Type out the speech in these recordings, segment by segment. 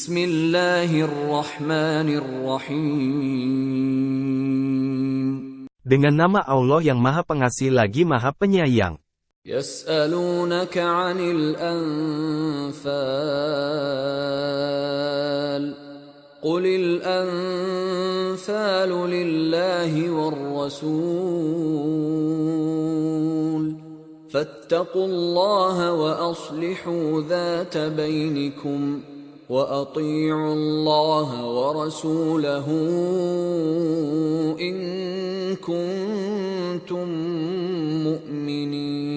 Bismillahirrahmanirrahim. Dengan nama Allah yang Maha Pengasih lagi Maha Penyayang. Yas'alunaka 'anil anfal. Qulil anfalu lillahi war rasul. Fattaqullaha wa aslihu dhata bainikum. Wa ati'u Allah wa rasulahu in kuntum mu'minin.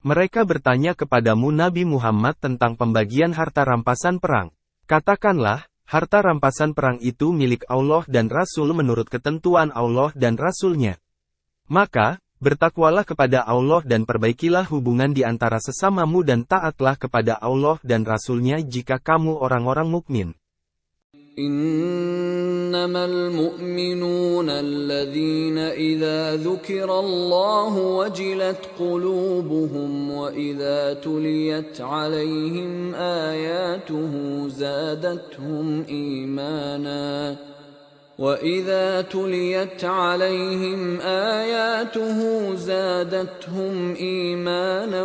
Mereka bertanya kepadamu Nabi Muhammad tentang pembagian harta rampasan perang. Katakanlah, harta rampasan perang itu milik Allah dan Rasul menurut ketentuan Allah dan Rasul-Nya. Maka, bertakwalah kepada Allah dan perbaikilah hubungan di antara sesamamu dan taatlah kepada Allah dan Rasul-Nya jika kamu orang-orang mukmin. Innamal mu'minuna alladhina idza dzukirallahu wajilat qulubuhum wa idza tuliyat 'alaihim ayatuhu zadatuhum imana وَإِذَا تُلِيَتْ عَلَيْهِمْ آيَاتُهُ زَادَتْهُمْ إِيمَانًا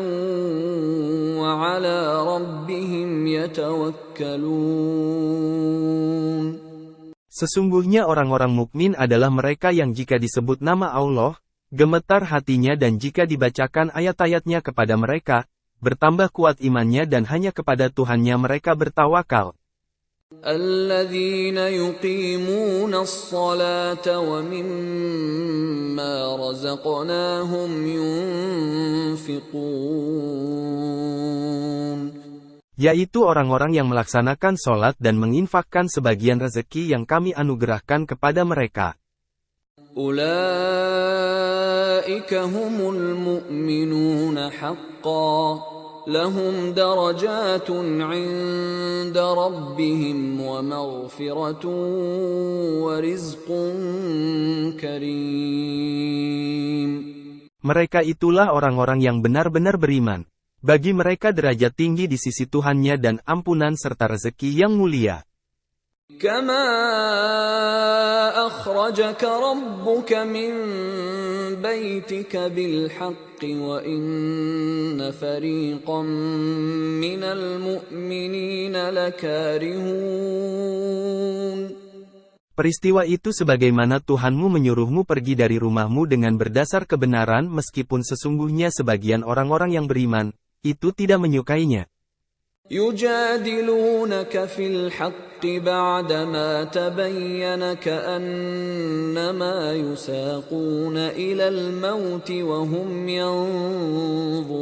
وَعَلَى رَبِّهِمْ يَتَوَكَّلُونَ. Sesungguhnya orang-orang mukmin adalah mereka yang jika disebut nama Allah, gemetar hatinya dan jika dibacakan ayat-ayatnya kepada mereka, bertambah kuat imannya dan hanya kepada Tuhannya mereka bertawakal. الذين يقيمون الصلاة ومما رزقناهم ينفقون. Yaitu orang-orang yang melaksanakan sholat dan menginfakkan sebagian rezeki yang kami anugerahkan kepada mereka. Ulaika humul mu'minuna haqqan. Lahum darajatun 'inda rabbihim wa maghfiratun wa rizqun karim. Mereka itulah orang-orang yang benar-benar beriman. Bagi mereka derajat tinggi di sisi Tuhannya dan ampunan serta rezeki yang mulia. Kama akhrajaka rabbuka min baitika bil haqqi wa inna fariqan minal mu'minina lakarihun. Peristiwa itu sebagaimana Tuhanmu menyuruhmu pergi dari rumahmu dengan berdasar kebenaran meskipun sesungguhnya sebagian orang-orang yang beriman, itu tidak menyukainya. يجادلونك في الحق بعدما تبين كأنما يساقون إلى الموت وهم ينظرون.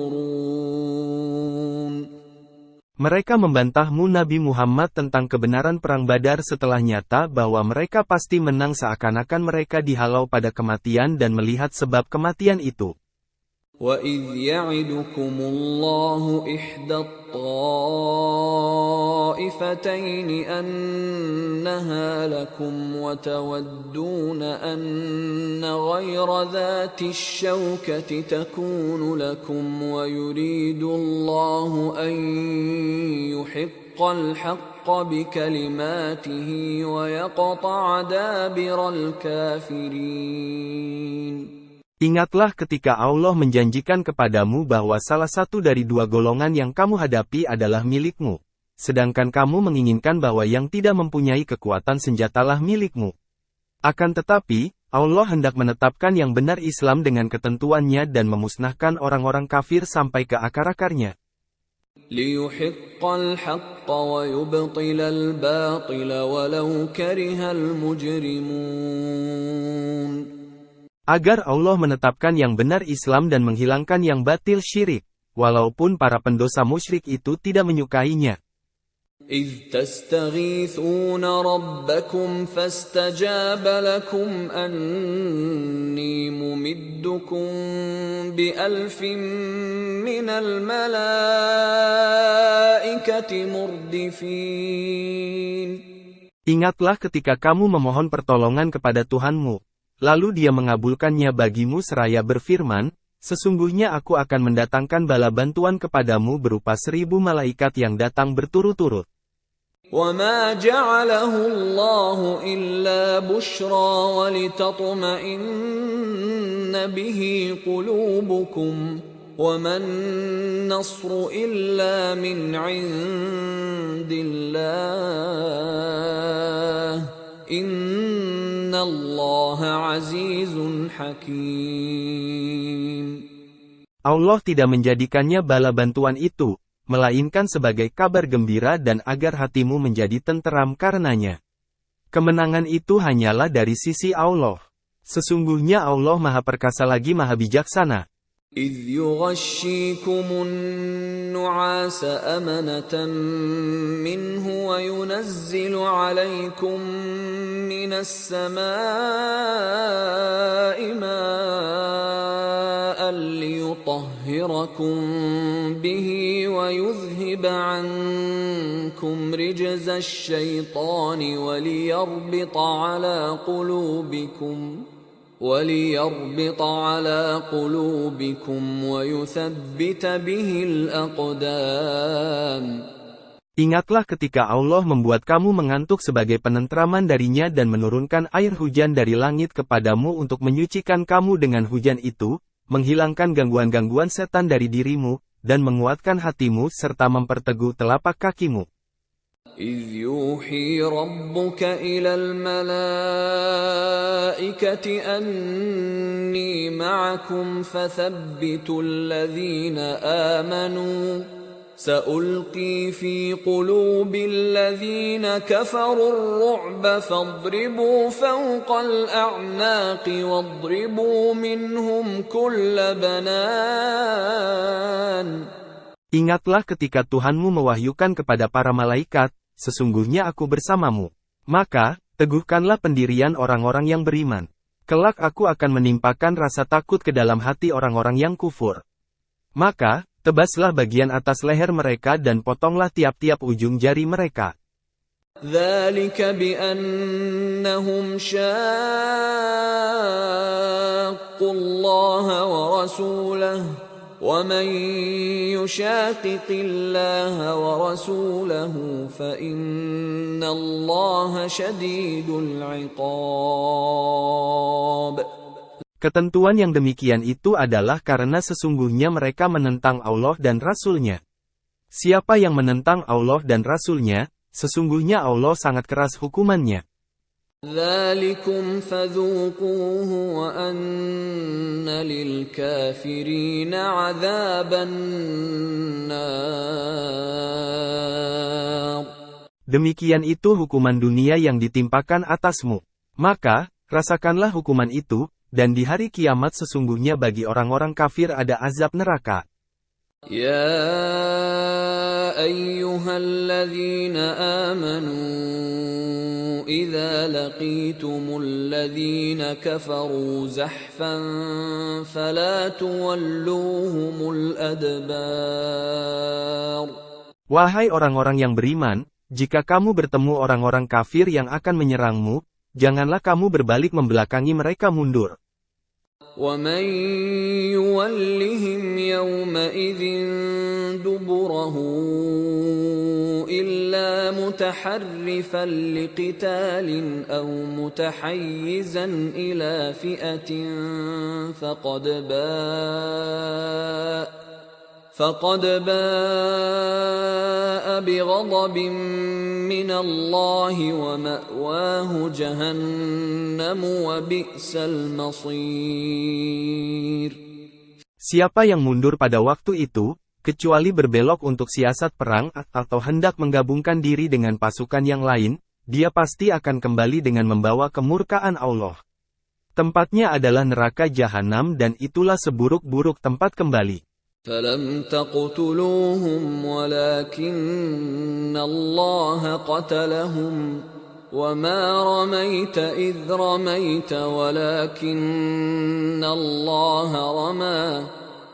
Mereka membantahmu Nabi Muhammad tentang kebenaran perang Badar setelah nyata bahwa mereka pasti menang seakan-akan mereka dihalau pada kematian dan melihat sebab kematian itu. وَإِذْ يَعِدُكُمُ اللَّهُ إِحْدَى الطَّائِفَتَيْنِ أَنَّهَا لَكُمْ وَتَوَدُّونَ أَنَّ غَيْرَ ذَاتِ الشَّوْكَةِ تَكُونُ لَكُمْ وَيُرِيدُ اللَّهُ أَن يُحِقَّ الْحَقَّ بِكَلِمَاتِهِ وَيَقْطَعَ دَابِرَ الْكَافِرِينَ. Ingatlah ketika Allah menjanjikan kepadamu bahwa salah satu dari dua golongan yang kamu hadapi adalah milikmu, sedangkan kamu menginginkan bahwa yang tidak mempunyai kekuatan senjatalah milikmu. Akan tetapi, Allah hendak menetapkan yang benar Islam dengan ketentuannya dan memusnahkan orang-orang kafir sampai ke akar-akarnya. لِيُحِقَّ الْحَقَّ وَيُبْطِلَ الْبَاطِلَ وَلَوْ كَرِهَ الْمُجْرِمُونَ. Agar Allah menetapkan yang benar Islam dan menghilangkan yang batil syirik, walaupun para pendosa musyrik itu tidak menyukainya. إِذْ تَسْتَغِيثُونَ رَبَّكُمْ فَاسْتَجَابَ لَكُمْ أَنِّي مُمِدُّكُمْ بِأَلْفٍ مِّنَ الْمَلَائِكَةِ مُرْدِفِينَ. Ingatlah ketika kamu memohon pertolongan kepada Tuhanmu. Lalu dia mengabulkannya bagimu seraya berfirman, Sesungguhnya aku akan mendatangkan bala bantuan kepadamu berupa 1000 malaikat yang datang berturut-turut. وَمَا جَعَلَهُ اللَّهُ إِلَّا بُشْرَى وَلِتَطْمَئِنَّ بِهِ قُلُوبُكُمْ وَمَا النَّصْرُ إِلَّا مِنْ عِندِ اللَّهِ إِنَّ اللَّهَ عَزِيزٌ حَكِيمٌ. Allah tidak menjadikannya bala bantuan itu, melainkan sebagai kabar gembira dan agar hatimu menjadi tenteram karenanya. Kemenangan itu hanyalah dari sisi Allah. Sesungguhnya Allah Maha Perkasa lagi Maha Bijaksana. إِذْ يُغَشِّيكُمُ النُّعَاسَ أَمَنَةً مِّنْهُ وَيُنَزِّلُ عَلَيْكُم مِّنَ السَّمَاءِ مَاءً لِّيُطَهِّرَكُم بِهِ وَيُذْهِبَ عَنكُمْ رِجْزَ الشَّيْطَانِ وَلِيَرْبِطَ عَلَى قُلُوبِكُمْ وَيُثَبِّتَ بِهِ الْأَقْدَامَ. Ingatlah ketika Allah membuat kamu mengantuk sebagai penentraman darinya dan menurunkan air hujan dari langit kepadamu untuk menyucikan kamu dengan hujan itu, menghilangkan gangguan-gangguan setan dari dirimu, dan menguatkan hatimu serta memperteguh telapak kakimu. إِذْ يُوحِي رَبُّكَ إِلَى الْمَلَائِكَةِ أَنِّي مَعَكُمْ فَثَبِّتُوا الَّذِينَ آمَنُوا سَأُلْقِي فِي قُلُوبِ الَّذِينَ كَفَرُوا الرُّعْبَ فَاضْرِبُوا فَوْقَ الْأَعْنَاقِ وَاضْرِبُوا مِنْهُمْ كُلَّ بَنَانٍ. Ingatlah ketika Tuhanmu mewahyukan kepada para malaikat, sesungguhnya aku bersamamu. Maka, teguhkanlah pendirian orang-orang yang beriman. Kelak aku akan menimpakan rasa takut ke dalam hati orang-orang yang kufur. Maka, tebaslah bagian atas leher mereka dan potonglah tiap-tiap ujung jari mereka. ذَلِكَ بِأَنَّهُمْ شَاقُّوا اللَّهَ وَرَسُولَهُ وَمَن يُشَاقِقِ اللَّهَ وَرَسُولَهُ فَإِنَّ اللَّهَ شَدِيدُ الْعِقَابِ. Ketentuan yang demikian itu adalah karena sesungguhnya mereka menentang Allah dan Rasul-Nya. Siapa yang menentang Allah dan Rasul-Nya, sesungguhnya Allah sangat keras hukumannya. ذَلِكُمْ فَذُوقُوهُ وَأَنَّ لِلْكَافِرِينَ عَذَابَ النَّارِ. Demikian itu hukuman dunia yang ditimpakan atasmu. Maka, rasakanlah hukuman itu, dan di hari kiamat sesungguhnya bagi orang-orang kafir ada azab neraka. يَا أَيُّهَا الَّذِينَ آمَنُوا إِذَا لَقِيتُمُ الَّذِينَ كَفَرُوا زَحْفًا فَلَا تُوَلُّوهُمُ الْأَدْبَارَ. Wahai orang-orang yang beriman, jika kamu bertemu orang-orang kafir yang akan menyerangmu, janganlah kamu berbalik membelakangi mereka mundur. وَمَن يُوَلِّهِمْ يَوْمَئِذٍ دُبُرَهُ إِلَّا مُتَحَرِّفًا لِقِتَالٍ أَوْ مُتَحَيِّزًا إِلَى فِئَةٍ فَقَدْ بَاءَ بِغَضَبٍ مِّنَ اللَّهِ وَمَأْوَاهُ جَهَنَّمُ وَبِئْسَ الْمَصِيرُ. Siapa yang mundur pada waktu itu, kecuali berbelok untuk siasat perang atau hendak menggabungkan diri dengan pasukan yang lain, dia pasti akan kembali dengan membawa kemurkaan Allah. Tempatnya adalah neraka jahanam dan itulah seburuk-buruk tempat kembali. فَلَمْ تَقْتُلُوهُمْ وَلَكِنَّ اللَّهَ قَتَلَهُمْ وَمَا رَمَيْتَ إِذْ رَمَيْتَ وَلَكِنَّ اللَّهَ رَمَى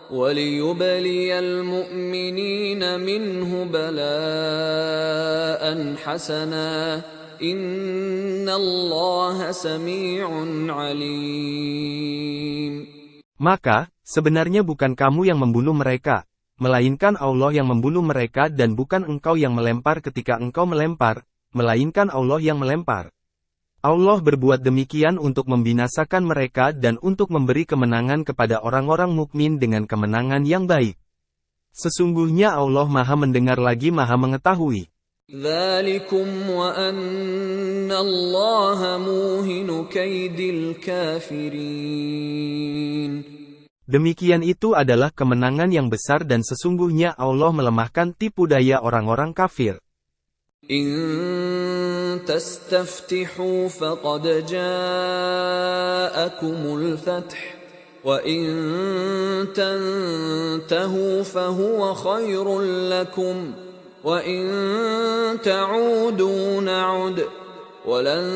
وَلِيُبْلِيَ الْمُؤْمِنِينَ مِنْهُ بَلَاءً حَسَنًا إِنَّ اللَّهَ سَمِيعٌ عَلِيمٌ. Maka, sebenarnya bukan kamu yang membunuh mereka, melainkan Allah yang membunuh mereka dan bukan engkau yang melempar ketika engkau melempar, melainkan Allah yang melempar. Allah berbuat demikian untuk membinasakan mereka dan untuk memberi kemenangan kepada orang-orang mukmin dengan kemenangan yang baik. Sesungguhnya Allah Maha mendengar lagi Maha mengetahui. ذَلِكُمْ وَأَنَّ اللَّهَ مُوهِنُ كَيْدِ الْكَافِرِينَ. Demikian itu adalah kemenangan yang besar dan sesungguhnya Allah melemahkan tipu daya orang-orang kafir. إِن تَسْتَفْتِحُوا فَقَدْ جَاءَكُمُ الْفَتْحُ وَإِن تَنْتَهُوا فَهُوَ خَيْرٌ لَكُمْ وَإِن تَعُودُوا نَعُدْ وَلَن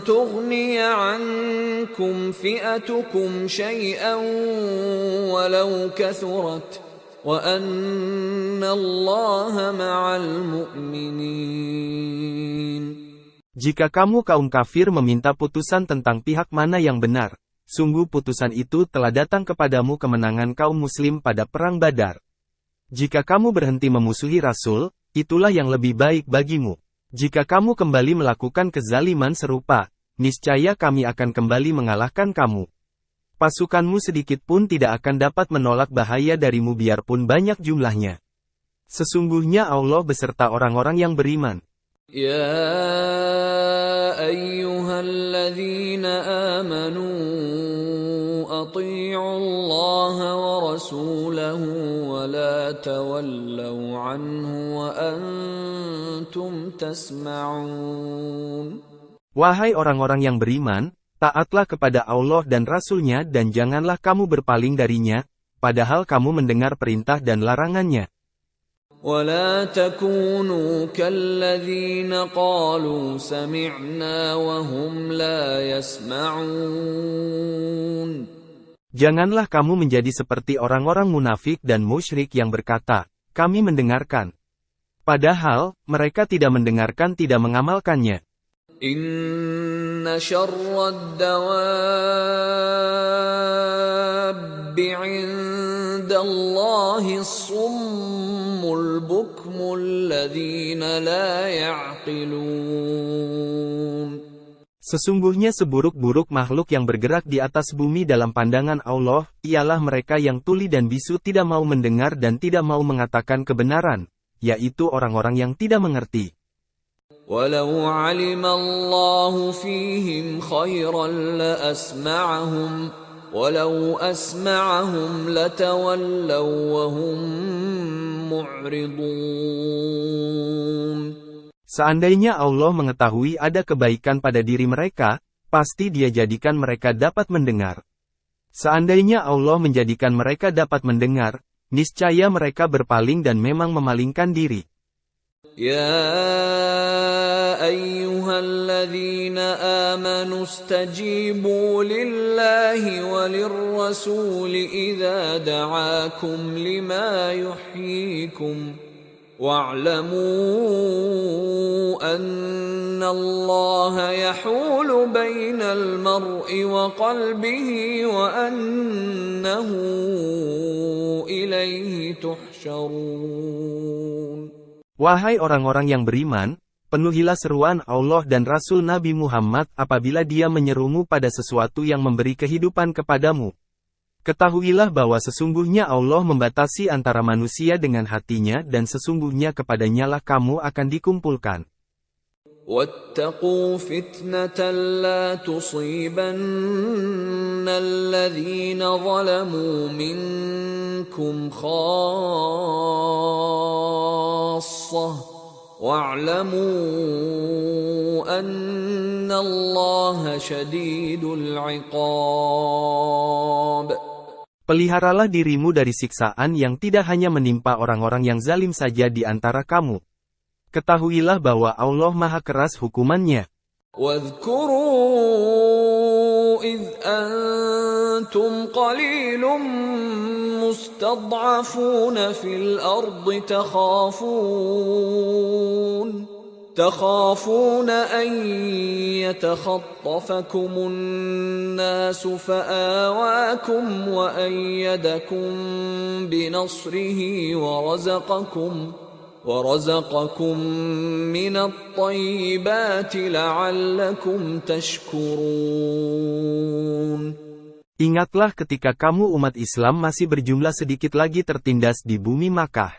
تُغْنِيَ عَنكُمْ فِئَتُكُمْ شَيْئًا وَلَوْ كَثُرَتْ وَأَنَّ اللَّهَ مَعَ الْمُؤْمِنِينَ. Jika kamu kaum kafir meminta putusan tentang pihak mana yang benar, sungguh putusan itu telah datang kepadamu kemenangan kaum muslim pada perang Badar. Jika kamu berhenti memusuhi Rasul, itulah yang lebih baik bagimu. Jika kamu kembali melakukan kezaliman serupa, niscaya kami akan kembali mengalahkan kamu. Pasukanmu sedikit pun tidak akan dapat menolak bahaya darimu biarpun banyak jumlahnya. Sesungguhnya Allah beserta orang-orang yang beriman. يا أيها الذين آمنوا أطيعوا الله ورسوله ولا تولوا عنه وأنتم تسمعون. Wahai orang-orang yang beriman, taatlah kepada Allah dan Rasul-Nya dan janganlah kamu berpaling darinya, padahal kamu mendengar perintah dan larangannya. ولا تكونوا كالذين قالوا سمعنا وهم لا يسمعون. Janganlah kamu menjadi seperti orang-orang munafik dan musyrik yang berkata, kami mendengarkan. Padahal, mereka tidak mendengarkan tidak mengamalkannya. Inna syarrad dawabbi 'indallahi as-summul bukmul ladzina la ya'qilun. Sesungguhnya seburuk-buruk makhluk yang bergerak di atas bumi dalam pandangan Allah, ialah mereka yang tuli dan bisu tidak mau mendengar dan tidak mau mengatakan kebenaran, yaitu orang-orang yang tidak mengerti. Walau 'alimallahu fihim khairan la asma'ahum, walau asma'ahum latawallaw wa hum mu'ridun. Seandainya Allah mengetahui ada kebaikan pada diri mereka, pasti Dia jadikan mereka dapat mendengar. Seandainya Allah menjadikan mereka dapat mendengar, niscaya mereka berpaling dan memang memalingkan diri. Ya ayyuhalladzina amanu istajibu lillahi walirrasuli idza da'akum lima yuhyikum. وَاعْلَمُوا أَنَّ اللَّهَ يَحُولُ بَيْنَ الْمَرْءِ وَقَلْبِهِ وَأَنَّهُ إِلَيْهِ تُحْشَرُونَ. Wahai orang-orang yang beriman, penuhilah seruan Allah dan Rasul Nabi Muhammad apabila Dia menyerumu pada sesuatu yang memberi kehidupan kepadamu. Ketahuilah bahwa sesungguhnya Allah membatasi antara manusia dengan hatinya dan sesungguhnya kepadanyalah kamu akan dikumpulkan. وَاتَّقُوا فِتْنَةً لَا تُصِيبَنَّ الَّذِينَ ظَلَمُوا مِنكُمْ خَاصَّةً وَاعْلَمُوا أَنَّ اللَّهَ شَدِيدُ الْعِقَابِ. Peliharalah dirimu dari siksaan yang tidak hanya menimpa orang-orang yang zalim saja di antara kamu. Ketahuilah bahwa Allah Maha keras hukumannya. وَاذْكُرُوا إِذْ أَنْتُمْ قَلِيلٌ مُسْتَضْعَفُونَ فِي الْأَرْضِ تخافون أن يتخطفكم الناس فآواكم وأيدكم بنصره ورزقكم من الطيبات لعلكم تشكرون. Ingatlah ketika kamu umat Islam masih berjumlah sedikit lagi tertindas di bumi Makkah.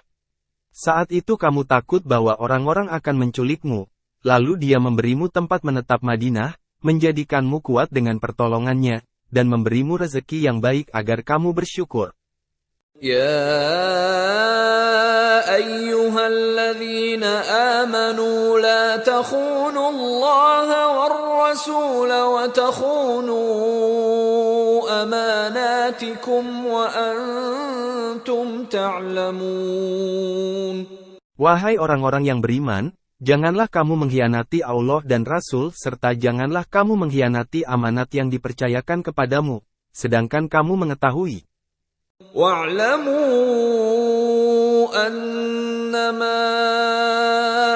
Saat itu kamu takut bahwa orang-orang akan menculikmu, lalu Dia memberimu tempat menetap Madinah, menjadikanmu kuat dengan pertolongannya, dan memberimu rezeki yang baik agar kamu bersyukur. Ya ayyuhalladzina amanu la takhunu Allah war rasul wa takhunu amanatikum wa antum ta'lamun. Wahai orang-orang yang beriman, janganlah kamu mengkhianati Allah dan Rasul serta janganlah kamu mengkhianati amanat yang dipercayakan kepadamu, sedangkan kamu mengetahui. Wa'lamu annama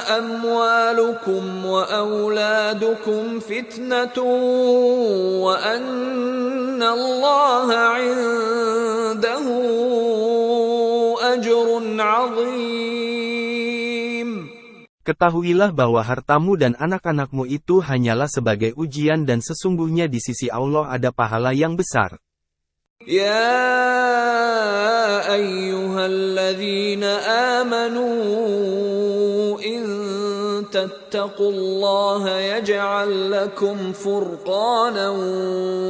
amwalukum wa auladukum fitnatun wa anna Allaha 'indahu ajrun 'azim. Ketahuilah bahwa hartamu dan anak-anakmu itu hanyalah sebagai ujian dan sesungguhnya di sisi Allah ada pahala yang besar. Ya ayyuhalladzina amanu in tattaqullaha yaj'al lakum furqanan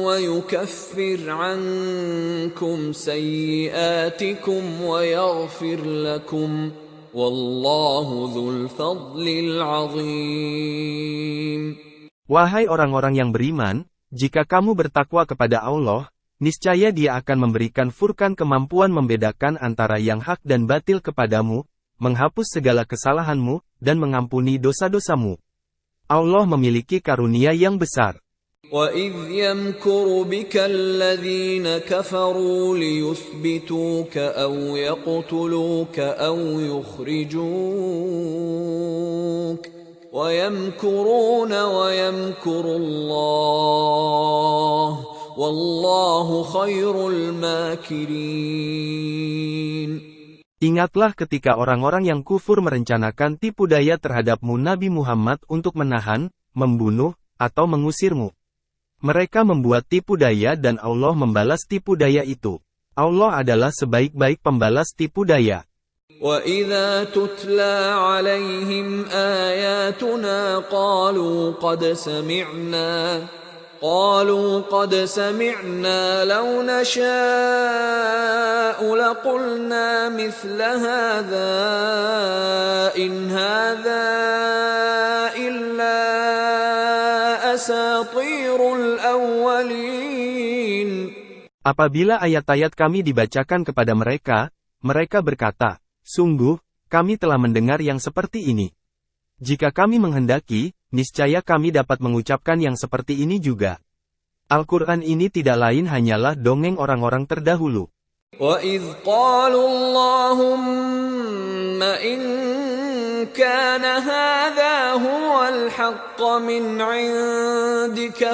wa yukaffir 'ankum sayyi'atikum wa yaghfir lakum wallahu dzul fadlil 'azim. Wahai orang-orang yang beriman, jika kamu bertakwa kepada Allah, niscaya Dia akan memberikan furqan kemampuan membedakan antara yang hak dan batil kepadamu, menghapus segala kesalahanmu, dan mengampuni dosa-dosamu. Allah memiliki karunia yang besar. وَإِذْ يَمْكُرُ بِكَ الَّذِينَ كَفَرُوا لِيُثْبِتُوكَ أَوْ يَقْتُلُوكَ أَوْ يُخْرِجُوكَ وَيَمْكُرُونَ وَيَمْكُرُ اللَّهُ وَاللَّهُ خَيْرُ الْمَاكِرِينَ. Ingatlah ketika orang-orang yang kufur merencanakan tipu daya terhadapmu Nabi Muhammad untuk menahan, membunuh, atau mengusirmu. Mereka membuat tipu daya dan Allah membalas tipu daya itu. Allah adalah sebaik-baik pembalas tipu daya. وَإِذَا تُتْلَى عَلَيْهِمْ آيَاتُنَا قَالُوا قَدْ سَمِعْنَا لَوْ نَشَاءُ لَقُلْنَا مِثْلَ هَذَا إِنْ هَذَا إِلَّا أَسَاطِيرُ الْأَوَّلِينَ. Apabila ayat-ayat kami dibacakan kepada mereka, mereka berkata, sungguh, kami telah mendengar yang seperti ini. Jika kami menghendaki, niscaya kami dapat mengucapkan yang seperti ini juga. Al-Quran ini tidak lain hanyalah dongeng orang-orang terdahulu. وَإِذْ قَالُوا اللَّهُمَّ إِنْ كَانَ هَذَا هُوَ الْحَقَّ مِنْ عِنْدِكَ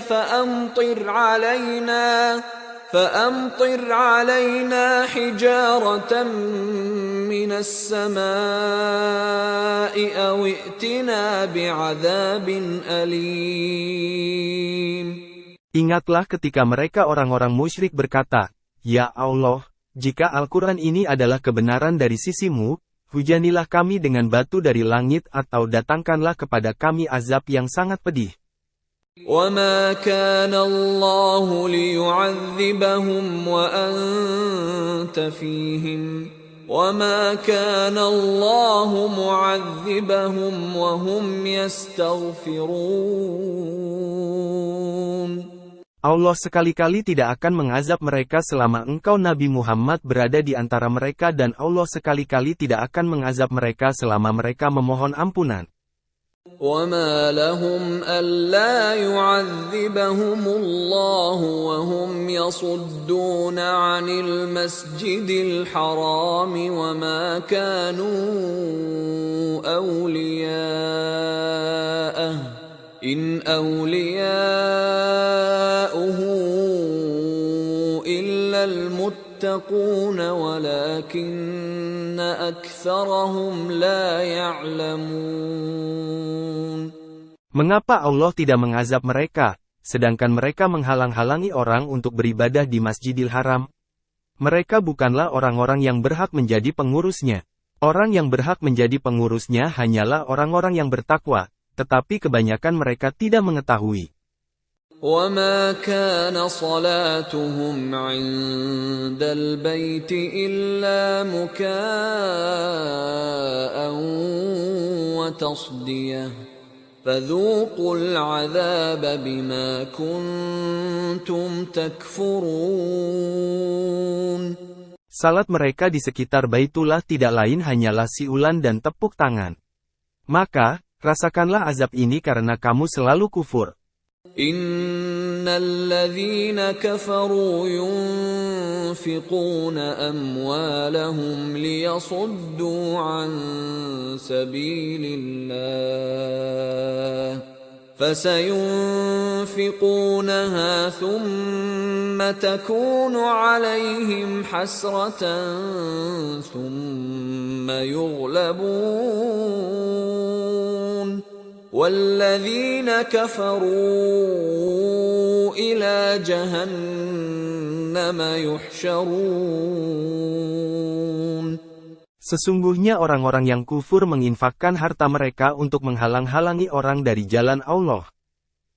فَأَمْطِرْ عَلَيْنَا حِجَارَةً مِنَ السَّمَاءِ أَوْ ائْتِنَا بِعَذَابٍ أَلِيمٍ. Ingatlah ketika mereka orang-orang musyrik berkata, Ya Allah, jika Al-Quran ini adalah kebenaran dari sisimu, hujanilah kami dengan batu dari langit atau datangkanlah kepada kami azab yang sangat pedih. وَمَا كَانَ اللَّهُ لِيُعَذِّبَهُمْ وَأَنْتَ فِيهِمْ وَمَا كَانَ اللَّهُ مُعَذِّبَهُمْ وَهُمْ يَسْتَغْفِرُونَ. Allah sekali-kali tidak akan mengazab mereka selama engkau Nabi Muhammad berada di antara mereka dan Allah sekali-kali tidak akan mengazab mereka selama mereka memohon ampunan. وَمَا لَهُمْ أَلَّا يُعَذِّبَهُمُ اللَّهُ وَهُمْ يَصُدُّونَ عَنِ الْمَسْجِدِ الْحَرَامِ وَمَا كَانُوا أَوْلِيَاءَهُ إن أولياؤه إلا المتقون ولكن أكثرهم لا يعلمون. Mengapa Allah tidak mengazab mereka, sedangkan mereka menghalang-halangi orang untuk beribadah di Masjidil Haram? Mereka bukanlah orang-orang yang berhak menjadi pengurusnya. Orang yang berhak menjadi pengurusnya hanyalah orang-orang yang bertakwa, tetapi kebanyakan mereka tidak mengetahui. وَمَا كَانَ صَلَاتُهُمْ عِندَ الْبَيْتِ إِلَّا مُكَاءً وَتَصْدِيَةً فَذُوقُوا الْعَذَابَ بِمَا كُنتُمْ تَكْفُرُونَ. Salat mereka di sekitar Baitullah tidak lain hanyalah siulan dan tepuk tangan. Maka, rasakanlah azab ini karena kamu selalu kufur. Innal ladzina kafaru yunfiquna amwalahum liyasuddu an sabilillah fasayunfiqunaha thumma takunu alaihim hasratan thumma yughlabun وَالَّذِينَ كَفَرُوا إِلَى جَهَنَّمَ يُحْشَرُونَ. Sesungguhnya orang-orang yang kufur menginfakkan harta mereka untuk menghalang-halangi orang dari jalan Allah.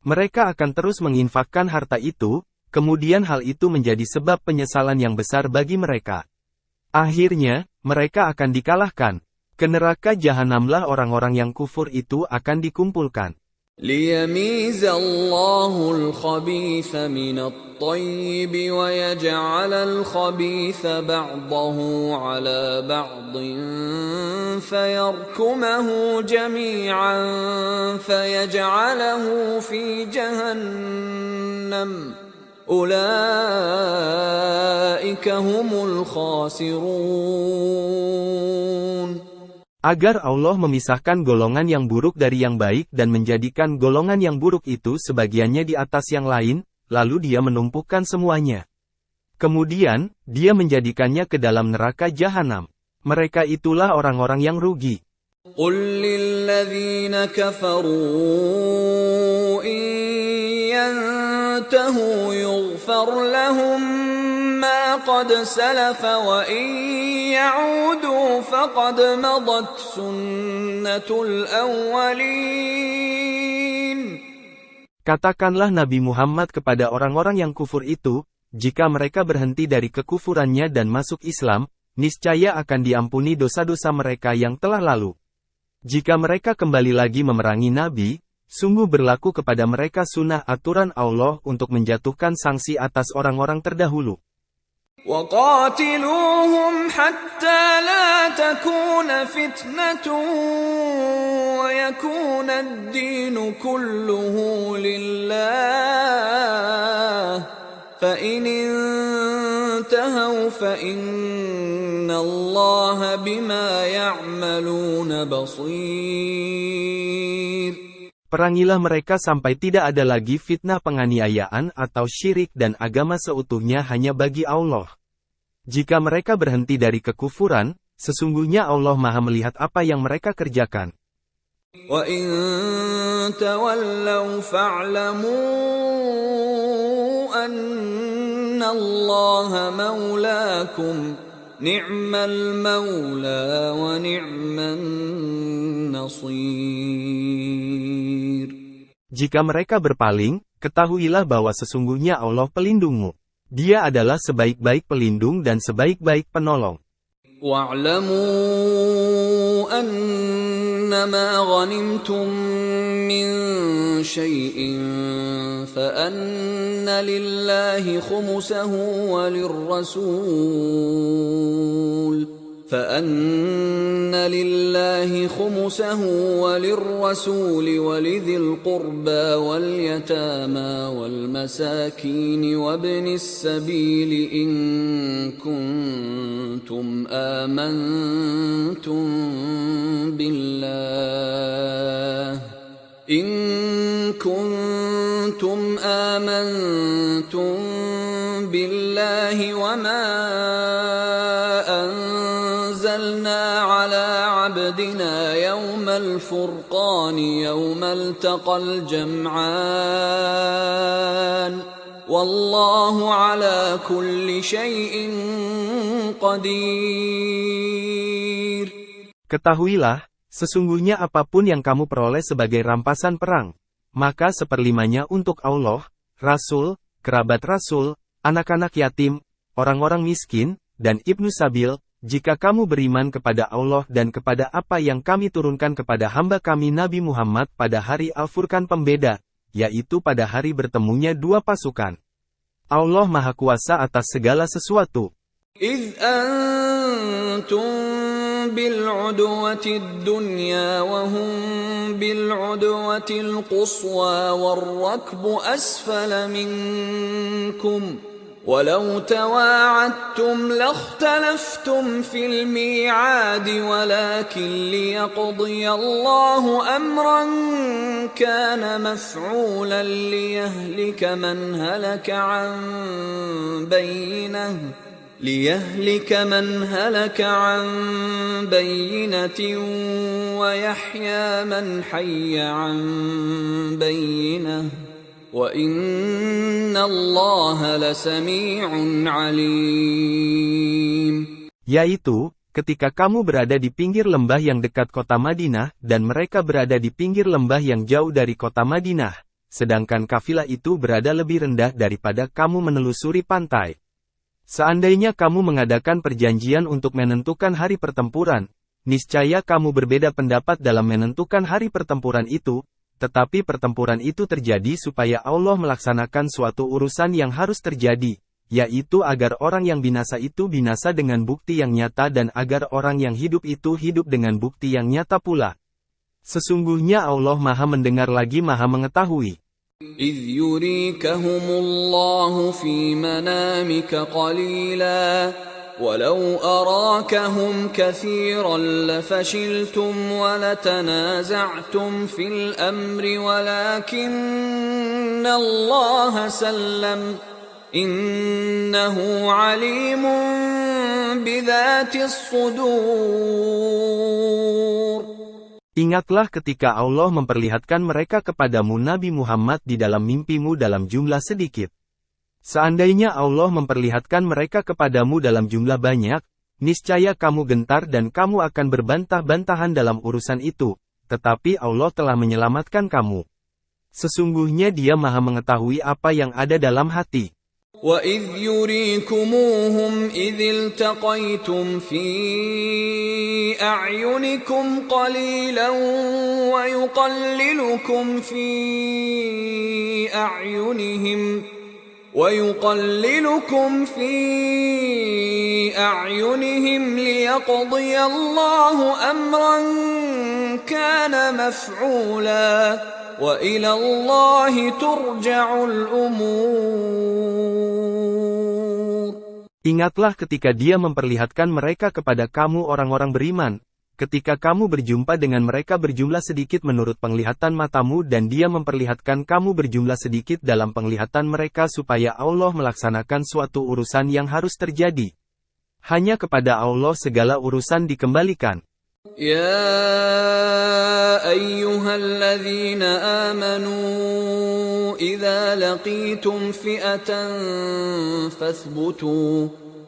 Mereka akan terus menginfakkan harta itu, kemudian hal itu menjadi sebab penyesalan yang besar bagi mereka. Akhirnya, mereka akan dikalahkan. Ke neraka jahanamlah orang-orang yang kufur itu akan dikumpulkan. لِيَمِيزَ اللَّهُ الْخَبِيثَ مِنَ الطَّيِّبِ وَيَجْعَلَ الْخَبِيثَ بَعْضَهُ عَلَى بَعْضٍ فَيَرْكُمَهُ جَمِيعًا فَيَجْعَلَهُ فِي جَهَنَّمَ أُولَئِكَ هُمُ الْخَاسِرُونَ. Agar Allah memisahkan golongan yang buruk dari yang baik dan menjadikan golongan yang buruk itu sebagiannya di atas yang lain, lalu dia menumpukan semuanya. Kemudian, dia menjadikannya ke dalam neraka jahanam. Mereka itulah orang-orang yang rugi. قُلْ لِلَّذِينَ كَفَرُوا إِن يَنْتَهُوا يُغْفَرْ لَهُم مَّا قَدْ سَلَفَ وَإِن يَعُودُوا فَقَدْ مَضَتْ سُنَّةُ الْأَوَّلِينَ. Katakanlah Nabi Muhammad kepada orang-orang yang kufur itu, jika mereka berhenti dari kekufurannya dan masuk Islam, niscaya akan diampuni dosa-dosa mereka yang telah lalu. Jika mereka kembali lagi memerangi Nabi, sungguh berlaku kepada mereka sunnah aturan Allah untuk menjatuhkan sanksi atas orang-orang terdahulu. وَقَاتِلُوهُمْ حَتَّى لَا تَكُونَ فِتْنَةٌ وَيَكُونَ الدِّينُ كُلُّهُ لِلَّهِ فَإِنِ انتهوا فَإِنَّ اللَّهَ بِمَا يَعْمَلُونَ بَصِيرٌ. Perangilah mereka sampai tidak ada lagi fitnah penganiayaan atau syirik dan agama seutuhnya hanya bagi Allah. Jika mereka berhenti dari kekufuran, sesungguhnya Allah Maha melihat apa yang mereka kerjakan. وَإِن تَوَلَّوْا فَاعْلَمُوا أَنَّ اللَّهَ مَوْلَاكُمْ نِعْمَ الْمَوْلَى وَنِعْمَ النَّصِيرُ. Jika mereka berpaling, ketahuilah bahwa sesungguhnya Allah pelindungmu. Dia adalah sebaik-baik pelindung dan sebaik-baik penolong. وَاعْلَمُوا أَنَّمَا غَنِمْتُم مِّن شَيْءٍ فَأَنَّ لِلَّهِ خُمُسَهُ وَلِلرَّسُولِ وَلِذِي الْقُرْبَى وَالْيَتَامَى وَالْمَسَاكِينِ وَابْنِ السَّبِيلِ إِن كُنتُمْ آمَنتُم كنتم آمنتم بالله وما أنزلنا على عبدنا يوم الفرقان يوم التقى الجمعان والله على كل شيء قدير. Ketahuilah, sesungguhnya apapun yang kamu peroleh sebagai rampasan perang, maka seperlimanya untuk Allah, Rasul, kerabat Rasul, anak-anak yatim, orang-orang miskin, dan Ibnu Sabil, jika kamu beriman kepada Allah dan kepada apa yang kami turunkan kepada hamba kami Nabi Muhammad pada hari Al-Furqan pembeda, yaitu pada hari bertemunya dua pasukan. Allah Maha Kuasa atas segala sesuatu. إذ أنتم بالعدوة الدنيا وهم بالعدوة القصوى والركب أسفل منكم ولو تواعدتم لاختلفتم في الميعاد ولكن ليقضي الله أمرا كان مفعولا ليهلك من هلك عن بينة ويحيى من حي عن بينة وإن الله لسميع عليم. Yaitu, ketika kamu berada di pinggir lembah yang dekat kota Madinah, dan mereka berada di pinggir lembah yang jauh dari kota Madinah, sedangkan kafilah itu berada lebih rendah daripada kamu menelusuri pantai. Seandainya kamu mengadakan perjanjian untuk menentukan hari pertempuran, niscaya kamu berbeda pendapat dalam menentukan hari pertempuran itu, tetapi pertempuran itu terjadi supaya Allah melaksanakan suatu urusan yang harus terjadi, yaitu agar orang yang binasa itu binasa dengan bukti yang nyata dan agar orang yang hidup itu hidup dengan bukti yang nyata pula. Sesungguhnya Allah Maha mendengar lagi Maha mengetahui. إذ يريكهم الله في منامك قليلا ولو أراكهم كثيرا لفشلتم ولتنازعتم في الأمر ولكن الله سلم إنه عليم بذات الصدور. Ingatlah ketika Allah memperlihatkan mereka kepadamu Nabi Muhammad di dalam mimpimu dalam jumlah sedikit. Seandainya Allah memperlihatkan mereka kepadamu dalam jumlah banyak, niscaya kamu gentar dan kamu akan berbantah-bantahan dalam urusan itu, tetapi Allah telah menyelamatkan kamu. Sesungguhnya Dia Maha mengetahui apa yang ada dalam hati. وَإِذْ يُرِيكُمُوهُمْ إِذِ الْتَقَيْتُمْ فِي أَعْيُنِكُمْ قَلِيلًا وَيُقَلِّلُكُمْ فِي أَعْيُنِهِمْ لِيَقْضِيَ اللَّهُ أَمْرًا كَانَ مَفْعُولًا وَإِلَى اللَّهِ تُرْجَعُ الْأُمُورُ. Ingatlah ketika Dia memperlihatkan mereka kepada kamu orang-orang beriman, ketika kamu berjumpa dengan mereka berjumlah sedikit menurut penglihatan matamu dan Dia memperlihatkan kamu berjumlah sedikit dalam penglihatan mereka supaya Allah melaksanakan suatu urusan yang harus terjadi. Hanya kepada Allah segala urusan dikembalikan. يا أيها الذين آمنوا إذا لقيتم فئة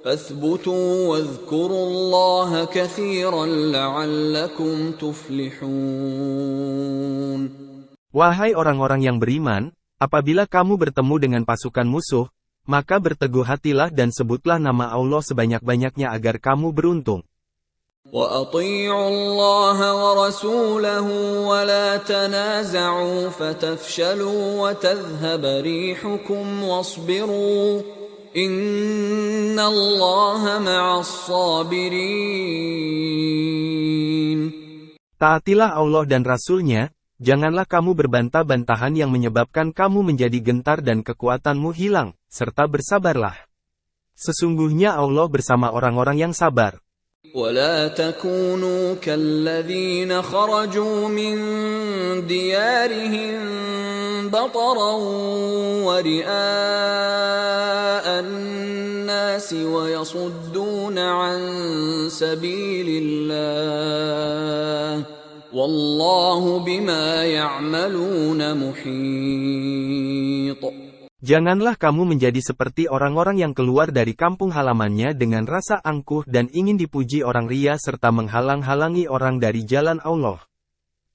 فاثبتوا واذكروا الله كثيرا لعلكم تفلحون. Wahai orang-orang yang beriman, apabila kamu bertemu dengan pasukan musuh, maka berteguh hatilah dan sebutlah nama Allah sebanyak-banyaknya agar kamu beruntung. وَأَطِيعُوا اللَّهَ وَرَسُولَهُ وَلَا تَنَازَعُوا فَتَفْشَلُوا وَتَذْهَبَ رِيحُكُمْ وَاصْبِرُوا إِنَّ اللَّهَ مَعَ الصَّابِرِينَ. Taatilah Allah dan Rasul-Nya, janganlah kamu berbantah-bantahan yang menyebabkan kamu menjadi gentar dan kekuatanmu hilang, serta bersabarlah. Sesungguhnya Allah bersama orang-orang yang sabar. ولا تكونوا كالذين خرجوا من ديارهم بطرا ورئاء الناس ويصدون عن سبيل الله والله بما يعملون محيط. Janganlah kamu menjadi seperti orang-orang yang keluar dari kampung halamannya dengan rasa angkuh dan ingin dipuji orang ria serta menghalang-halangi orang dari jalan Allah.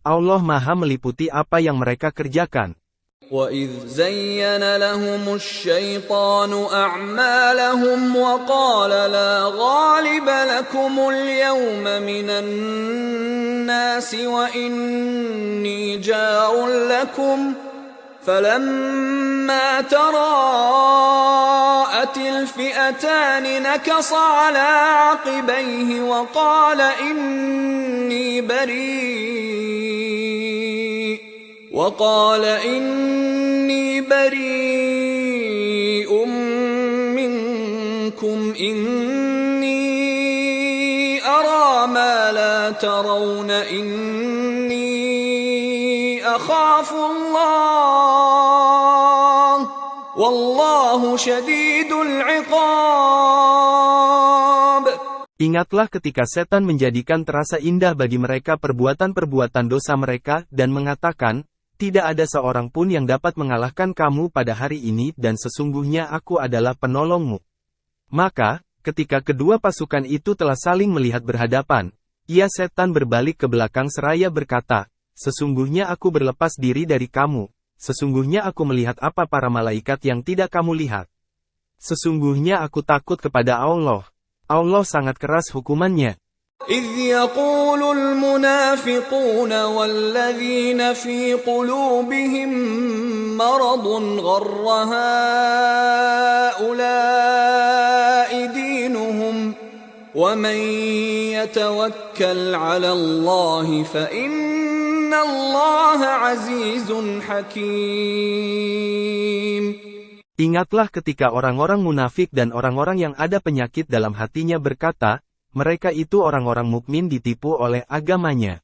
Allah Maha meliputi apa yang mereka kerjakan. وَإِذْ زَيَّنَ لَهُمُ الشَّيْطَانُ أَعْمَالَهُمْ وَقَالَ لَا غَالِبَ لَكُمُ الْيَوْمَ مِنَ النَّاسِ وَإِنِّي جَارٌ لَكُمْ فَلَمَّا تَرَاءَتِ الْفِئَتَانِ نَكَصَ عَلَى عَقِبَيْهِ وَقَالَ إِنِّي بَرِيءٌ مِّنكُمْ إِنِّي أَرَىٰ مَا لَا تَرَوْنَ إِنِّي أَخَافُ اللَّهَ وَاللَّهُ شَدِيدُ الْعِقَابِ. Ingatlah ketika setan menjadikan terasa indah bagi mereka perbuatan-perbuatan dosa mereka dan mengatakan, tidak ada seorang pun yang dapat mengalahkan kamu pada hari ini dan sesungguhnya aku adalah penolongmu. Maka, ketika kedua pasukan itu telah saling melihat berhadapan, setan berbalik ke belakang seraya berkata, sesungguhnya aku berlepas diri dari kamu, sesungguhnya aku melihat apa para malaikat yang tidak kamu lihat. Sesungguhnya aku takut kepada Allah. Allah sangat keras hukumannya. إِذْ يَقُولُ الْمُنَافِقُونَ وَالَّذِينَ فِي قُلُوبِهِم مَّرَضٌ غَرَّ هَٰؤُلَاءِ دِينُهُمْ وَمَن يَتَوَكَّلْ عَلَى اللَّهِ فَإِنَّ اللَّهَ عَزِيزٌ حَكِيمٌ. Ingatlah ketika orang-orang munafik dan orang-orang yang ada penyakit dalam hatinya berkata, mereka itu orang-orang mukmin ditipu oleh agamanya.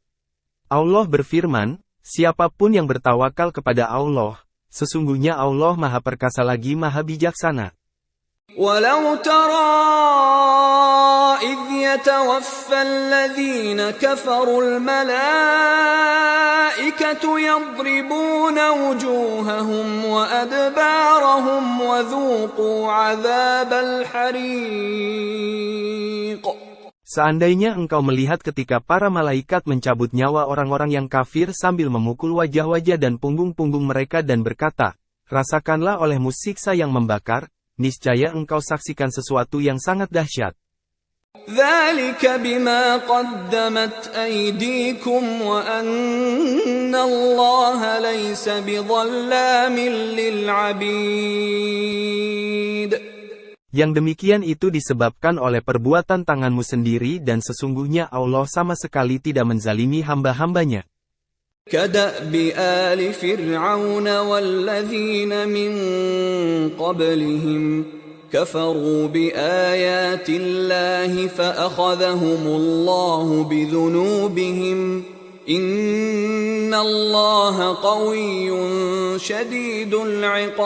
Allah berfirman, siapapun yang bertawakal kepada Allah, sesungguhnya Allah Maha Perkasa lagi Maha Bijaksana. وَلَوْ تَرَىٰ إِذْ يَتَوَفَّى الَّذِينَ كَفَرُوا الْمَلَائِكَةُ يَضْرِبُونَ وُجُوهَهُمْ وَأَدْبَارَهُمْ وَذُوقُوا عَذَابَ الْحَرِيقِ. Seandainya engkau melihat ketika para malaikat mencabut nyawa orang-orang yang kafir sambil memukul wajah-wajah dan punggung-punggung mereka dan berkata, rasakanlah olehmu siksa yang membakar, niscaya engkau saksikan sesuatu yang sangat dahsyat. ذَلِكَ بِمَا قَدَّمَتْ أَيْدِيكُمْ وَأَنَّ اللَّهَ لَيْسَ بِظَلَّامٍ لِلْعَبِيدِ. Yang demikian itu disebabkan oleh perbuatan tanganmu sendiri dan sesungguhnya Allah sama sekali tidak menzalimi hamba-hambanya. كَدَأْبِ آلِ فِرْعَوْنَ وَالَّذِينَ مِن قَبْلِهِمْ كَفَرُوا بِآيَاتِ اللَّهِ فَأَخَذَهُمُ اللَّهُ بِذُنُوبِهِمْ إِنَّ اللَّهَ قَوِيٌّ شَدِيدُ الْعِقَابِ.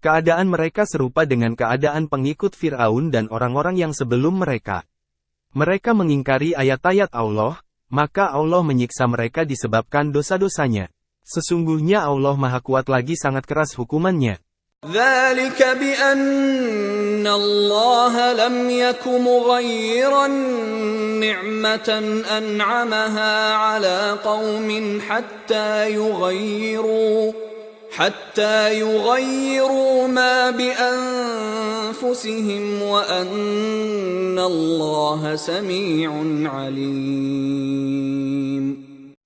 Keadaan mereka serupa dengan keadaan pengikut Fir'aun dan orang-orang yang sebelum mereka. Mereka mengingkari ayat-ayat Allah, maka Allah menyiksa mereka disebabkan dosa-dosanya. Sesungguhnya Allah Maha Kuat lagi sangat keras hukumannya. ذَلِكَ بِأَنَّ اللَّهَ لَمْ يَكُ مُغَيِّرًا نِعْمَةً أَنْعَمَهَا عَلَى قَوْمٍ حتى يغيروا ما بأنفسهم وأن الله سميع عليم.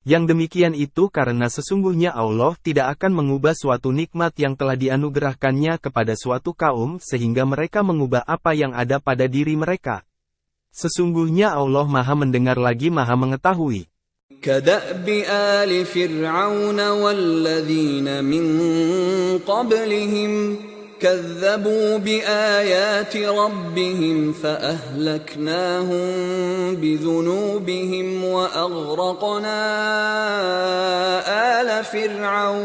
Yang demikian itu karena sesungguhnya Allah tidak akan mengubah suatu nikmat yang telah dianugerahkannya kepada suatu kaum sehingga mereka mengubah apa yang ada pada diri mereka. Sesungguhnya Allah Maha mendengar lagi Maha mengetahui. كَدَأْبِ آلِ فِرْعَوْنَ وَالَّذِينَ مِن قَبْلِهِمْ كذبوا بآيات ربهم فأهلكناهم بذنوبهم وأغرقنا آل فرعون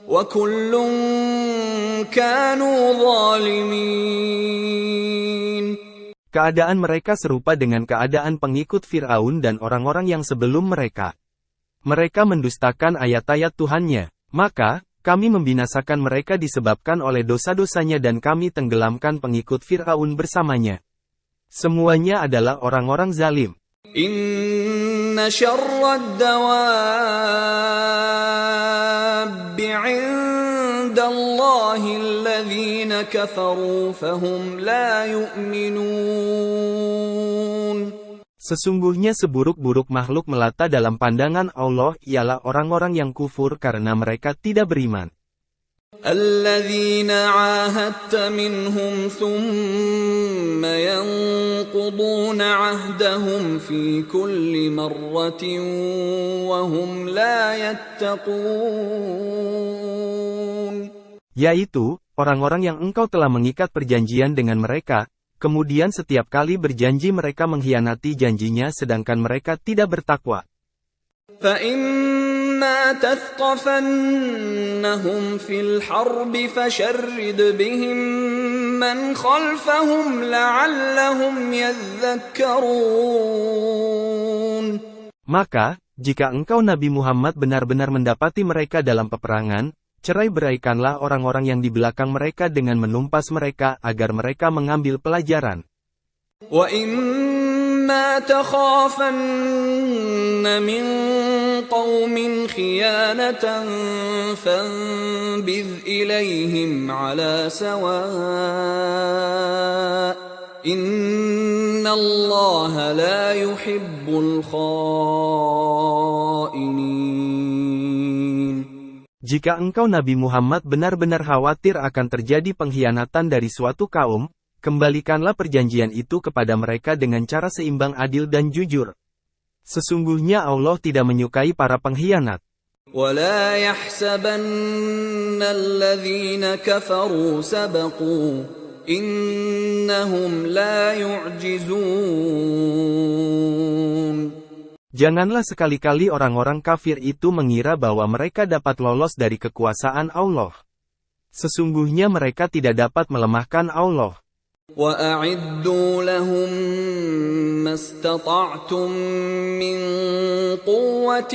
وكل كانوا ظالمين. Keadaan mereka serupa dengan keadaan pengikut Fir'aun dan orang-orang yang sebelum mereka. Mereka mendustakan ayat-ayat Tuhannya, maka kami membinasakan mereka disebabkan oleh dosa-dosanya dan kami tenggelamkan pengikut Fir'aun bersamanya. Semuanya adalah orang-orang zalim. Inna syarrad dawabbi 'indallahi alladhina kafaru fahum la yu'minun. Sesungguhnya seburuk-buruk makhluk melata dalam pandangan Allah ialah orang-orang yang kufur karena mereka tidak beriman. Alladzina 'ahadta minhum thumma yanquduna 'ahdahum fi kulli marratin wa hum la yattaqun. Yaitu, orang-orang yang engkau telah mengikat perjanjian dengan mereka, kemudian setiap kali berjanji mereka mengkhianati janjinya sedangkan mereka tidak bertakwa. فَإِمَّا تَثْقَفَنَّهُمْ فِي الْحَرْبِ فَشَرِّدْ بِهِمْ مَنْ خَلْفَهُمْ لَعَلَّهُمْ يَذَّكَّرُونَ. Maka, jika engkau Nabi Muhammad benar-benar mendapati mereka dalam peperangan, cerai-beraikanlah orang-orang yang di belakang mereka dengan menumpas mereka agar mereka mengambil pelajaran. وَإِمَّا تَخَافَنَّ مِنْ قَوْمٍ خِيَانَةً فَانبِذْ إِلَيْهِمْ عَلَى سَوَاءٍ إِنَّ اللَّهَ لَا يُحِبُّ الْخَائِنِينَ. Jika engkau Nabi Muhammad benar-benar khawatir akan terjadi pengkhianatan dari suatu kaum, kembalikanlah perjanjian itu kepada mereka dengan cara seimbang, adil dan jujur. Sesungguhnya Allah tidak menyukai para pengkhianat. وَلَا يَحْسَبَنَّ الَّذِينَ كَفَرُوا سَبَقُوا إِنَّهُمْ لَا يُعْجِزُونَ. Janganlah sekali-kali orang-orang kafir itu mengira bahwa mereka dapat lolos dari kekuasaan Allah. Sesungguhnya mereka tidak dapat melemahkan Allah. وَأَعِدُّوا لَهُم مَّا اسْتَطَعْتُم مِّن قُوَّةٍ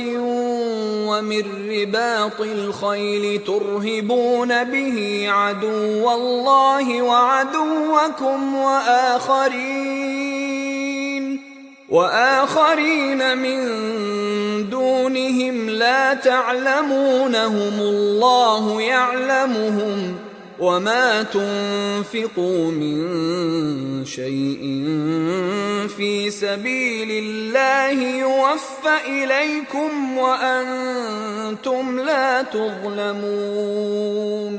وَمِن رِّبَاطِ الْخَيْلِ تُرْهِبُونَ بِهِ عَدُوَّ اللَّهِ وَعَدُوَّكُمْ وآخرين من دونهم لا تعلمونهم الله يعلمهم وما تنفقوا من شيء في سبيل الله يوفى إليكم وأنتم لا تظلمون.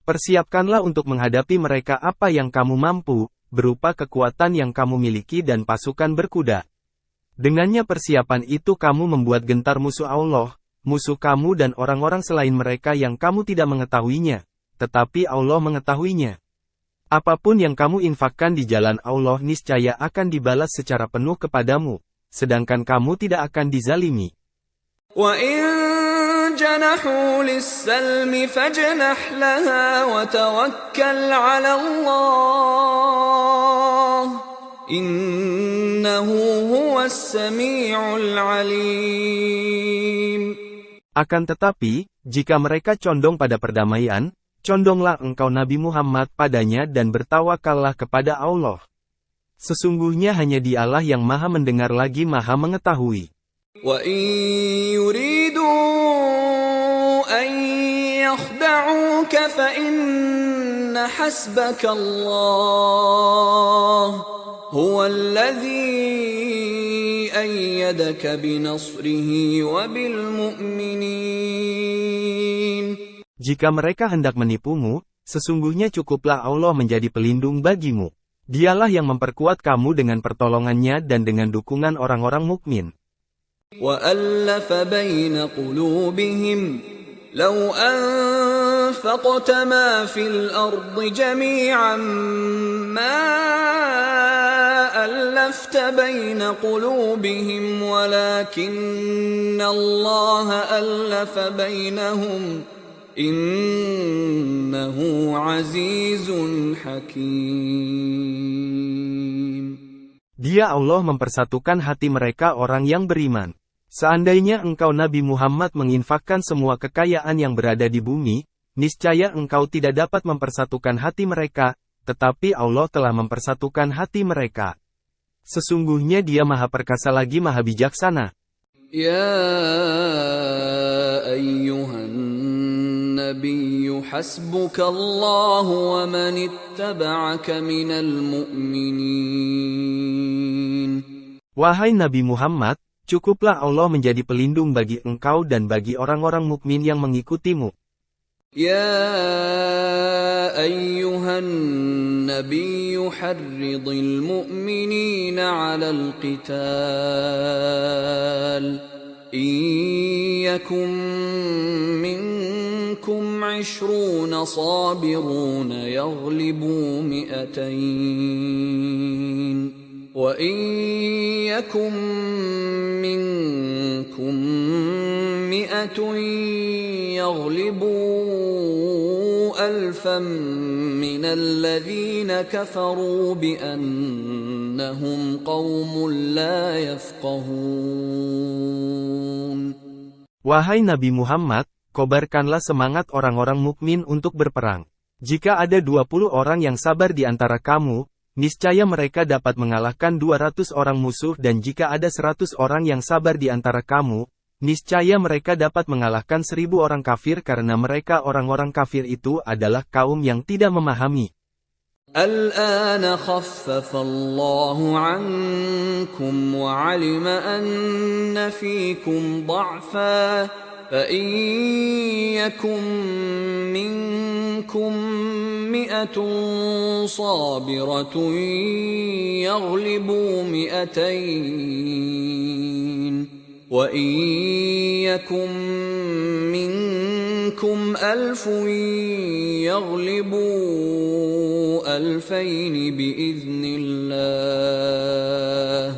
Persiapkanlah untuk menghadapi mereka apa yang kamu mampu, berupa kekuatan yang kamu miliki dan pasukan berkuda. Dengannya persiapan itu kamu membuat gentar musuh Allah, musuh kamu dan orang-orang selain mereka yang kamu tidak mengetahuinya, tetapi Allah mengetahuinya. Apapun yang kamu infakkan di jalan Allah niscaya akan dibalas secara penuh kepadamu, sedangkan kamu tidak akan dizalimi. جنحوا للسلم فاجنح لها وتوكل على الله إنه هو السميع العليم. Akan tetapi, jika mereka condong pada perdamaian, condonglah engkau Nabi Muhammad padanya dan bertawakallah kepada Allah. Sesungguhnya hanya Dialah yang Maha mendengar lagi Maha mengetahui. وَإِن يُرِيدُوا أَن يَخْدَعُوكَ فَإِنَّ حَسْبَكَ اللَّهُ هُوَ الَّذِي أَيَّدَكَ بِنَصْرِهِ وَبِالْمُؤْمِنِينَ. Jika mereka hendak menipumu, sesungguhnya cukuplah Allah menjadi pelindung bagimu. Dialah yang memperkuat kamu dengan pertolongannya dan dengan dukungan orang-orang mukmin. وَأَلَّفَ بَيْنَ قُلُوبِهِمْ لَوْ أَنفَقْتَ أنفقت ما في الأرض جميعا ما ألفت بين قلوبهم ولكن الله ألف بينهم إنه عزيز حكيم. Dia Allah mempersatukan hati mereka orang yang beriman. Seandainya engkau Nabi Muhammad menginfakkan semua kekayaan yang berada di bumi, niscaya engkau tidak dapat mempersatukan hati mereka, tetapi Allah telah mempersatukan hati mereka. Sesungguhnya Dia Maha Perkasa lagi Maha Bijaksana. يا أيها النبي حسبك الله ومن اتبعك من المؤمنين. Wahai Nabi Muhammad, cukuplah Allah menjadi pelindung bagi engkau dan bagi orang-orang mukmin yang mengikutimu. يا أيها النبي حرض المؤمنين على القتال إن يكن منكم 20 صابرون يغلبوا 200 وإن يكن منكم 100 يغلبوا 1000 من الذين كفروا بأنهم قوم لا يفقهون. Wahai Nabi Muhammad, kobarkanlah semangat orang-orang mukmin untuk berperang. Jika ada 20 orang yang sabar di antara kamu, niscaya mereka dapat mengalahkan 200 orang musuh, dan jika ada 100 orang yang sabar di antara kamu, niscaya mereka dapat mengalahkan 1000 orang kafir, karena mereka orang-orang kafir itu adalah kaum yang tidak memahami. الآن خفف الله عنكم وعلم أن فيكم ضعفا فإن يكن منكم 100 صابرة يغلبوا 200 وإن يكن منكم 1000 يغلبوا 2000 بإذن الله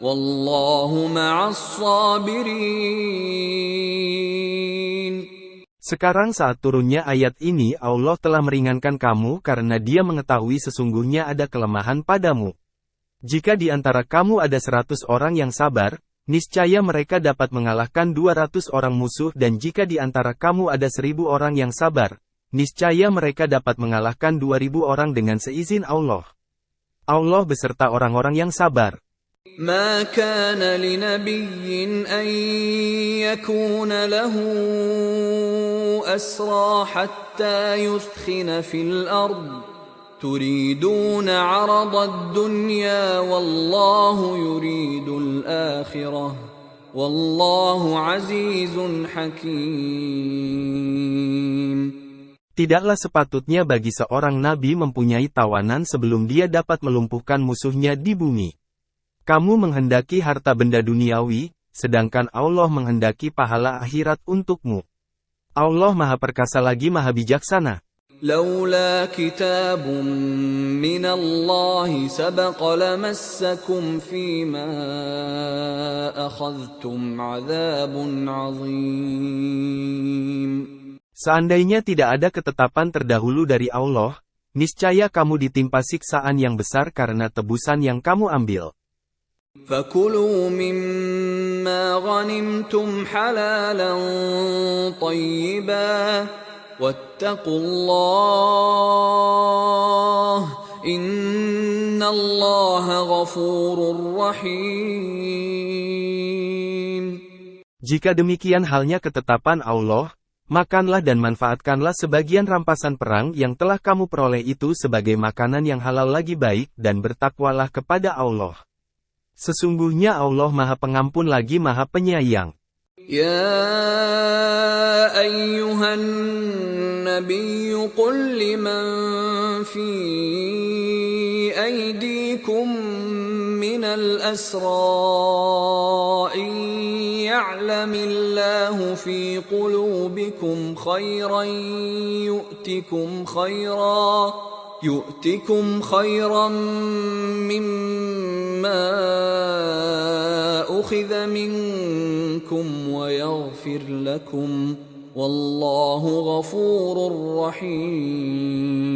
والله مع الصابرين. Sekarang saat turunnya ayat ini, Allah telah meringankan kamu karena Dia mengetahui sesungguhnya ada kelemahan padamu. Jika di antara kamu ada 100 orang yang sabar, niscaya mereka dapat mengalahkan 200 orang musuh, dan jika di antara kamu ada 1000 orang yang sabar, niscaya mereka dapat mengalahkan 2000 orang dengan seizin Allah. Allah beserta orang-orang yang sabar. ما كان لنبي أن يكون له أسرى حتى يثخن في الأرض تريدون عرض الدنيا والله يريد الآخرة والله عزيز حكيم. Tidaklah sepatutnya bagi seorang nabi mempunyai tawanan sebelum dia dapat melumpuhkan musuhnya di bumi. Kamu menghendaki harta benda duniawi, sedangkan Allah menghendaki pahala akhirat untukmu. Allah Maha Perkasa lagi Maha Bijaksana. لولا كتاب من الله سبق لمسكم فيما أخذتم عذاب عظيم. Seandainya tidak ada ketetapan terdahulu dari Allah, niscaya kamu ditimpa siksaan yang besar karena tebusan yang kamu ambil. فكلوا مما غنمتم حلالا طيبا واتقوا الله إن الله غفور رحيم. Jika demikian halnya ketetapan Allah, makanlah dan manfaatkanlah sebagian rampasan perang yang telah kamu peroleh itu sebagai makanan yang halal lagi baik, dan bertakwalah kepada Allah. Sesungguhnya Allah Maha Pengampun lagi Maha Penyayang. يا أيها النبي قل لمن في أيديكم من الأسرى إن يعلم الله في قلوبكم خيرا يؤتكم خيرا مما أخذ منكم ويغفر لكم والله غفور رحيم.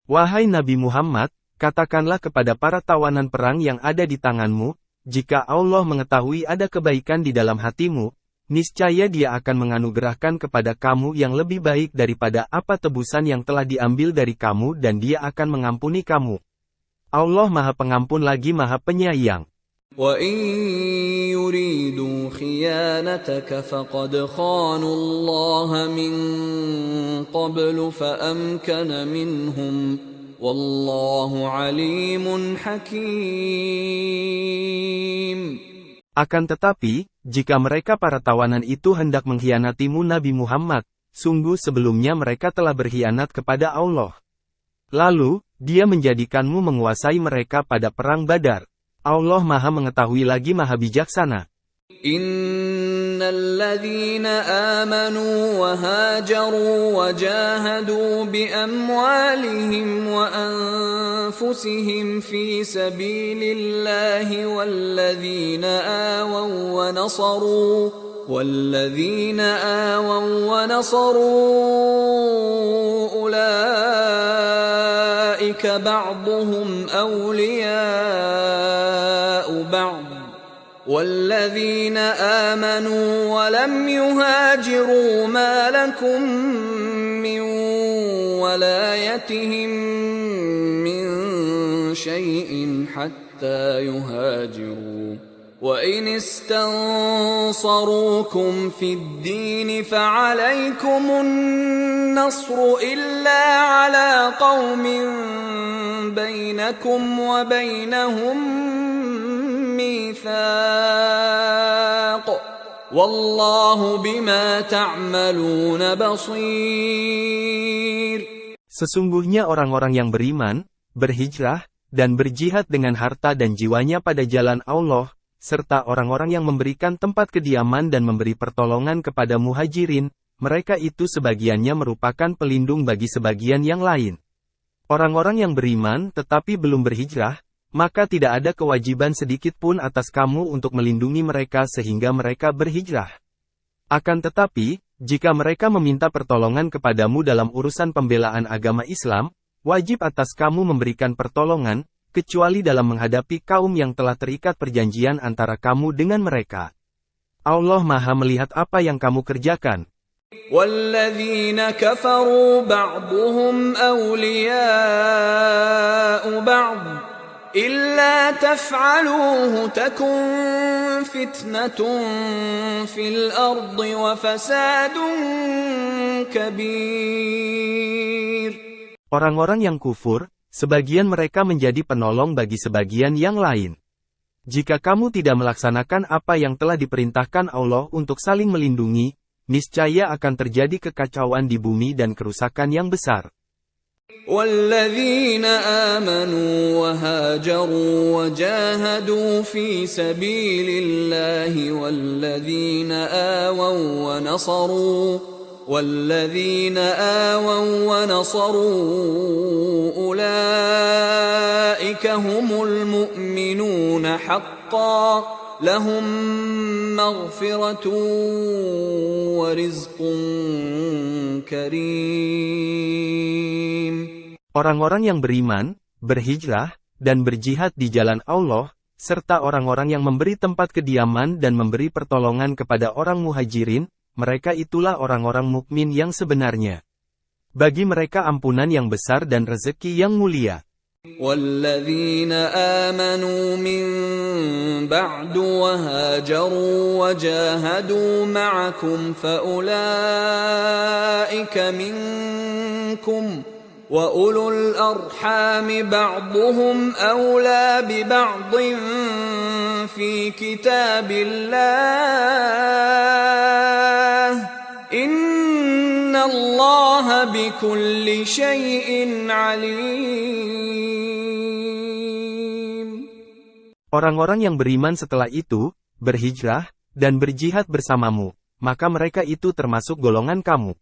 Wahai Nabi Muhammad, katakanlah kepada para tawanan perang yang ada di tanganmu, jika Allah mengetahui ada kebaikan di dalam hatimu, niscaya Dia akan menganugerahkan kepada kamu yang lebih baik daripada apa tebusan yang telah diambil dari kamu dan Dia akan mengampuni kamu. Allah Maha Pengampun lagi Maha Penyayang. وَإِن يُرِيدُوا خِيَانَتَكَ فَقَدْ خَانُوا اللَّهَ مِن قَبْلُ فَأَمْكَنَ مِنْهُمْ وَاللَّهُ عَلِيمٌ حَكِيمٌ. Akan tetapi, jika mereka para tawanan itu hendak mengkhianatimu Nabi Muhammad, sungguh sebelumnya mereka telah berkhianat kepada Allah. Lalu, Dia menjadikanmu menguasai mereka pada perang Badar. Allah Maha Mengetahui lagi Maha Bijaksana. Innal ladzina amanu wa hajaru wa jahadu bi amwalihim wa anfusihim fi sabilillahi walladzina awaw wa nasaru ulaika ba'duhum awliya'u ba'd والذين آمنوا ولم يهاجروا ما لكم من ولايتهم من شيء حتى يهاجروا وإن استنصروكم في الدين فعليكم النصر إلا على قوم بينكم وبينهم ميثاق والله بما تعملون بصير. Sesungguhnya orang-orang yang beriman, berhijrah, dan berjihad dengan harta dan jiwanya pada jalan Allah, serta orang-orang yang memberikan tempat kediaman dan memberi pertolongan kepada muhajirin, mereka itu sebagiannya merupakan pelindung bagi sebagian yang lain. Orang-orang yang beriman tetapi belum berhijrah, maka tidak ada kewajiban sedikit pun atas kamu untuk melindungi mereka sehingga mereka berhijrah. Akan tetapi, jika mereka meminta pertolongan kepadamu dalam urusan pembelaan agama Islam, wajib atas kamu memberikan pertolongan, kecuali dalam menghadapi kaum yang telah terikat perjanjian antara kamu dengan mereka. Allah Maha melihat apa yang kamu kerjakan. وَالَّذِينَ كَفَرُوا بَعْضُهُمْ أَوْلِيَاءُ بَعْضٍ إِلَّا تَفْعَلُوهُ تَكُنْ فِتْنَةٌ فِي الْأَرْضِ وَفَسَادٌ كَبِيرٌ. Orang-orang yang kufur, sebagian mereka menjadi penolong bagi sebagian yang lain. Jika kamu tidak melaksanakan apa yang telah diperintahkan Allah untuk saling melindungi, niscaya akan terjadi kekacauan di bumi dan kerusakan yang besar. وَالَّذِينَ آمَنُوا وَهَاجَرُوا وَجَاهَدُوا فِي سَبِيلِ اللَّهِ وَالَّذِينَ آوَوا وَنَصَرُوا أُولَئِكَ هُمُ الْمُؤْمِنُونَ حَقًّا لَهُمْ مَغْفِرَةٌ وَرِزْقٌ كَرِيمٌ. Orang-orang yang beriman, berhijrah, dan berjihad di jalan Allah, serta orang-orang yang memberi tempat kediaman dan memberi pertolongan kepada orang muhajirin, mereka itulah orang-orang mukmin yang sebenarnya. Bagi mereka ampunan yang besar dan rezeki yang mulia. وَالَّذِينَ آمَنُوا مِن بَعْدُ وَهَاجَرُوا وَجَاهَدُوا مَعَكُمْ فَأُولَئِكَ مِنكُمْ وَأُولُو الْأَرْحَامِ بَعْضُهُمْ أَوْلَى بِبَعْضٍ فِي كِتَابِ اللَّهِ إِنَّ اللَّهَ بِكُلِّ شَيْءٍ عَلِيمٌ. Orang-orang yang beriman setelah itu, berhijrah, dan berjihad bersamamu, maka mereka itu termasuk golongan kamu.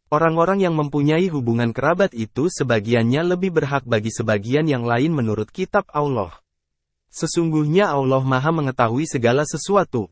Orang-orang yang mempunyai hubungan kerabat itu sebagiannya lebih berhak bagi sebagian yang lain menurut kitab Allah. Sesungguhnya Allah Maha mengetahui segala sesuatu.